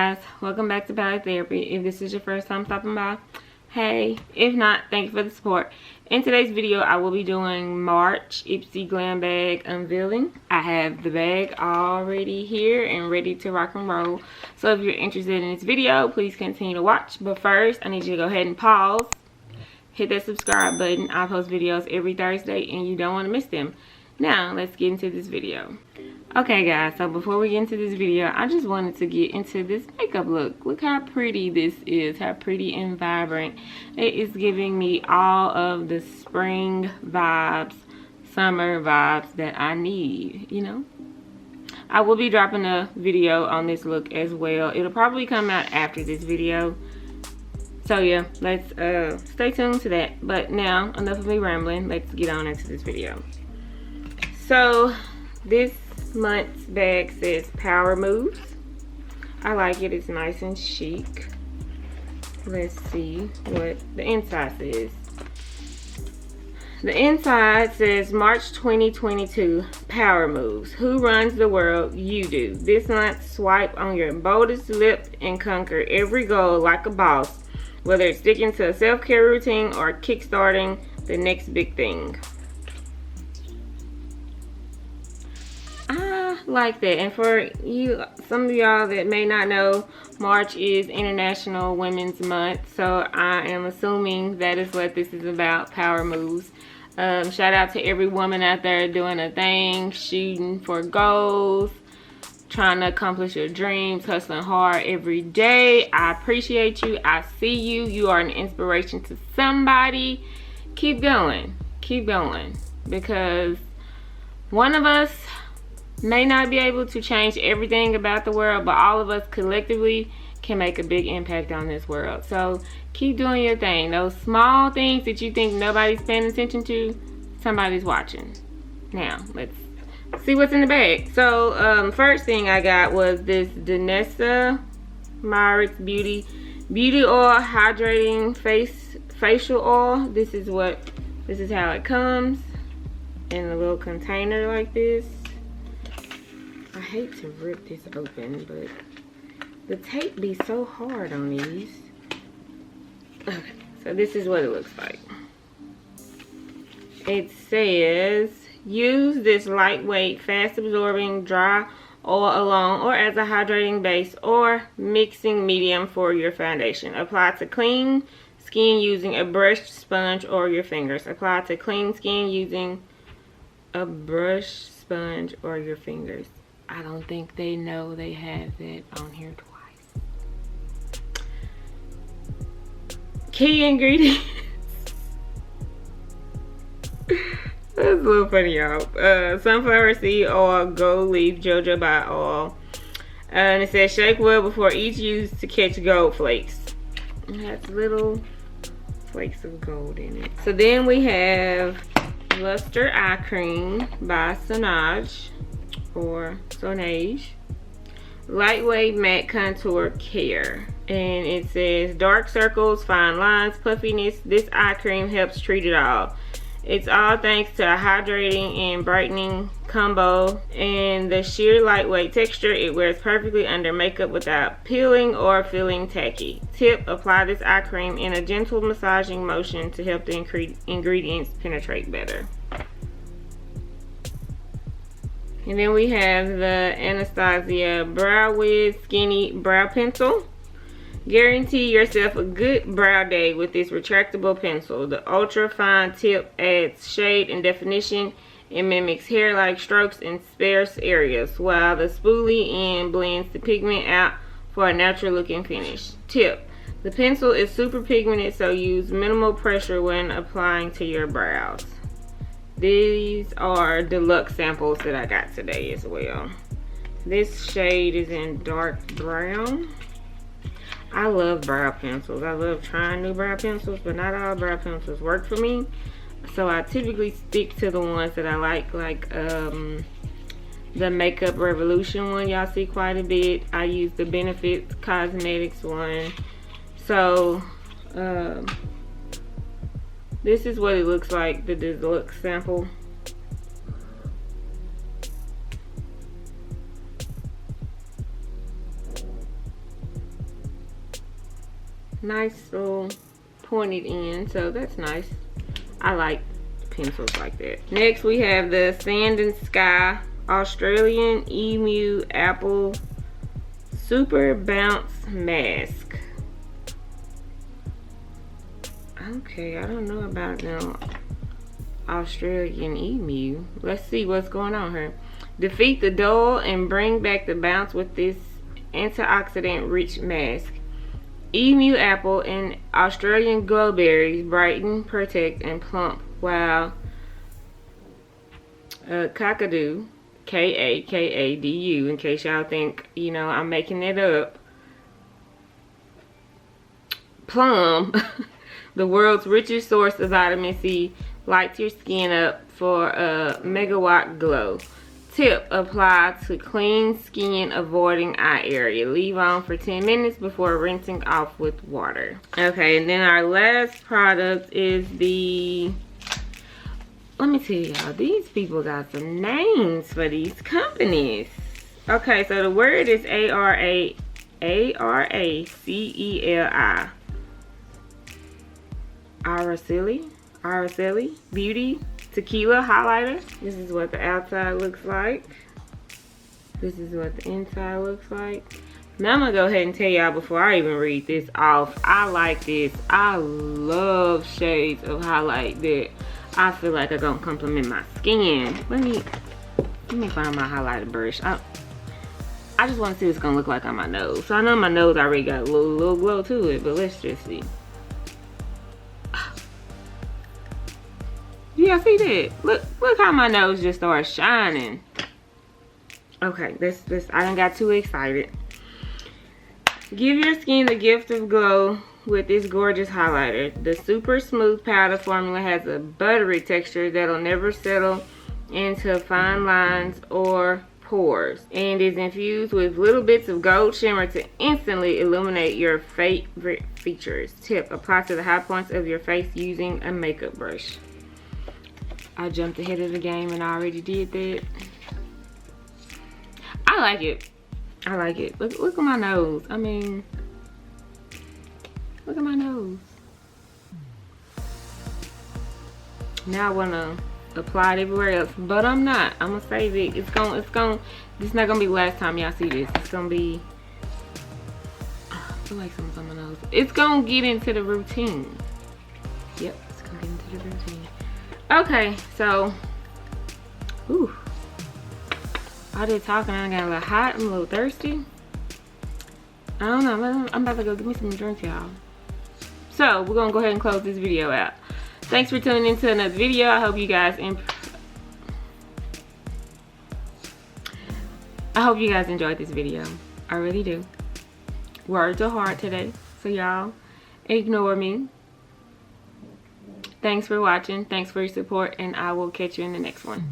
guys, welcome back to Palettetherapy. If this is your first time stopping by, hey. If not, thank you for the support. In today's video, I will be doing March Ipsy glam bag unveiling. I have the bag already here and ready to rock and roll. So if you're interested in this video, please continue to watch. But first, I need you to go ahead and pause. Hit that subscribe button. I post videos every Thursday and you don't want to miss them. Now, let's get into this video. Okay guys, so before we get into this video, I just wanted to get into this makeup look. Look how pretty this is, how pretty and vibrant. It is giving me all of the spring vibes, summer vibes that I need, you know. I will be dropping a video on this look as well. It'll probably come out after this video. So yeah, let's stay tuned to that. But now, enough of me rambling, let's get on into this video. So, this month's bag says Power Moves. I like it, it's nice and chic. Let's see what the inside says. The inside says March 2022 Power Moves. Who runs the world? You do. This month, swipe on your boldest lip and conquer every goal like a boss, whether it's sticking to a self-care routine or kickstarting the next big thing. I like that. And for you, some of y'all that may not know, March is International Women's Month, so I am assuming that is what this is about, power moves. Shout out to every woman out there doing a thing, shooting for goals, trying to accomplish your dreams, hustling hard every day. I appreciate you. I see you. You are an inspiration to somebody. Keep going. Keep going. Because one of us may not be able to change everything about the world, but all of us collectively can make a big impact on this world. So keep doing your thing. Those small things that you think nobody's paying attention to, somebody's watching. Now let's see what's in the bag. So first thing I got was this Danessa Myricks Beauty Oil Hydrating Facial Oil. This is how it comes in a little container like this. I hate to rip this open, but the tape be so hard on these. Okay, so this is what it looks like. It says, use this lightweight, fast-absorbing dry oil alone or as a hydrating base or mixing medium for your foundation. Apply to clean skin using a brush, sponge, or your fingers. Apply to clean skin using a brush, sponge, or your fingers. I don't think they know they have that on here twice. Key ingredients. That's a little funny, y'all. Sunflower seed oil, gold leaf, jojoba oil. And it says shake well before each use to catch gold flakes. It has little flakes of gold in it. So then we have Luster Eye Cream by Sonage. Or Sonage. Lightweight matte contour care, and it says dark circles, fine lines, puffiness. This eye cream helps treat it all. It's all thanks to a hydrating and brightening combo and the sheer lightweight texture. It wears perfectly under makeup without peeling or feeling tacky. Tip: apply this eye cream in a gentle massaging motion to help the ingredients penetrate better. And then we have the Anastasia Brow Wiz Skinny Brow Pencil. Guarantee yourself a good brow day with this retractable pencil. The ultra fine tip adds shade and definition and mimics hair-like strokes in sparse areas, while the spoolie end blends the pigment out for a natural looking finish. Tip: the pencil is super pigmented, so use minimal pressure when applying to your brows. These are deluxe samples that I got today as well. This shade is in dark brown. I love brow pencils. I love trying new brow pencils, but not all brow pencils work for me. So I typically stick to the ones that I like the Makeup Revolution one y'all see quite a bit. I use the Benefits Cosmetics one. So this is what it looks like, the deluxe sample. nice little pointed end, so that's nice. I like pencils like that. Next we have the Sand and Sky Australian Emu Apple Super Bounce Mask. Okay, I don't know about no Australian emu. Let's see what's going on here. Defeat the dull and bring back the bounce with this antioxidant rich mask. Emu apple and Australian glowberries brighten, protect, and plump, while kakadu, Kakadu, in case y'all think, you know, I'm making it up, plum, the world's richest source of vitamin C, lights your skin up for a megawatt glow. Tip, apply to clean skin, avoiding eye area. Leave on for 10 minutes before rinsing off with water. Okay, and then our last product is the, let me tell y'all, these people got some names for these companies. Okay, so the word is Araceli Beauty Tequila Highlighter. This is what the outside looks like. This is what the inside looks like. Now I'm gonna go ahead and tell y'all before I even read this off, I like this. I love shades of highlight that I feel like are gonna complement my skin. Let me find my highlighter brush. I just want to see what it's gonna look like on my nose. So I know my nose already got a little glow to it, but let's just see. Yeah, see that? Look how my nose just started shining. Okay, this I done got too excited. Give your skin the gift of glow with this gorgeous highlighter. The super smooth powder formula has a buttery texture that'll never settle into fine lines or pores, and is infused with little bits of gold shimmer to instantly illuminate your favorite features. Tip, apply to the high points of your face using a makeup brush. I jumped ahead of the game and I already did that. I like it. I like it. Look at my nose. I mean, look at my nose. Now I wanna apply it everywhere else, but I'm not. I'm gonna save it. This is not gonna be the last time y'all see this. It's gonna be, I feel like something's on my nose. It's gonna get into the routine. Yep, it's gonna get into the routine. Okay, so, ooh, all this talking, I got a little hot, I'm a little thirsty. I don't know, I'm about to go get me some drinks, y'all. So, we're gonna go ahead and close this video out. Thanks for tuning into another video. I hope you guys enjoyed this video. I really do. Words are hard today, so y'all ignore me. Thanks for watching. Thanks for your support, and I will catch you in the next one.